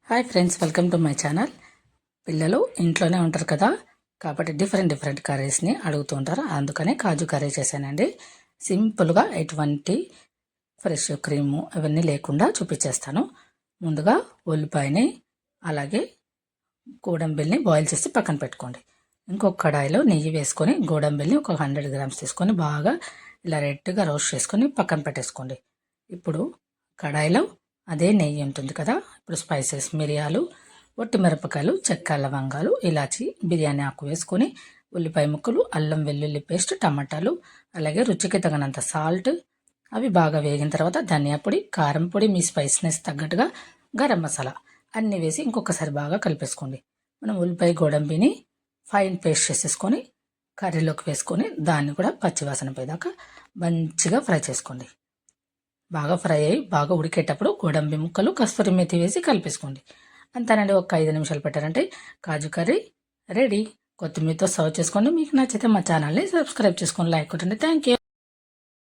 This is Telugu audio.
Hi friends, welcome to my channel. పిల్లలు ఇంట్లోనే ఉంటారు కదా, కాబట్టి డిఫరెంట్ కర్రీస్ని అడుగుతూ ఉంటారు. అందుకనే కాజు కర్రీ చేశానండి. సింపుల్గా ఎటువంటి ఫ్రెష్ క్రీము అవన్నీ లేకుండా చూపించేస్తాను. ముందుగా ఉల్లిపాయని అలాగే గోడంబిల్ని బాయిల్ చేసి పక్కన పెట్టుకోండి. ఇంకొక కడాయిలో నెయ్యి వేసుకొని గోడంబిల్ని ఒక 100 గ్రామ్స్ తీసుకొని బాగా ఇలా రెడ్గా రోస్ట్ చేసుకొని పక్కన పెట్టేసుకోండి. ఇప్పుడు కడాయిలో అదే నెయ్యి ఉంటుంది కదా, ఇప్పుడు స్పైసెస్ మిరియాలు, ఒట్టి మిరపకాయలు, చెక్క, లవంగాలు, ఇలాచి, బిర్యానీ ఆకు వేసుకొని ఉల్లిపాయ ముక్కలు, అల్లం వెల్లుల్లి పేస్ట్, టమాటాలు, అలాగే రుచికి తగినంత సాల్ట్ అవి బాగా వేగిన తర్వాత ధనియా పొడి, కారం పొడి, మీ స్పైస్నెస్ తగ్గట్టుగా గరం మసాలా అన్నీ వేసి ఇంకొకసారి బాగా కలిపేసుకోండి. మనం ఉల్లిపాయ గోడంబిని ఫైన్ పేస్ట్ చేసేసుకొని కర్రీలోకి వేసుకొని దాన్ని కూడా పచ్చివాసన పోయేదాకా మంచిగా ఫ్రై చేసుకోండి. బాగా ఫ్రై అయ్యి బాగా ఉడికేటప్పుడు గోడంబి ముక్కలు, కస్తూరి మెతి వేసి కలిపేసుకోండి. అంతేనండి, ఒక 5 నిమిషాలు పెట్టారంటే కాజు కర్రీ రెడీ. కొత్తిమీరతో సర్వ్ చేసుకోండి. మీకు నచ్చితే మా ఛానల్ని సబ్స్క్రైబ్ చేసుకోండి, లైక్ కొట్టండి. Thank you.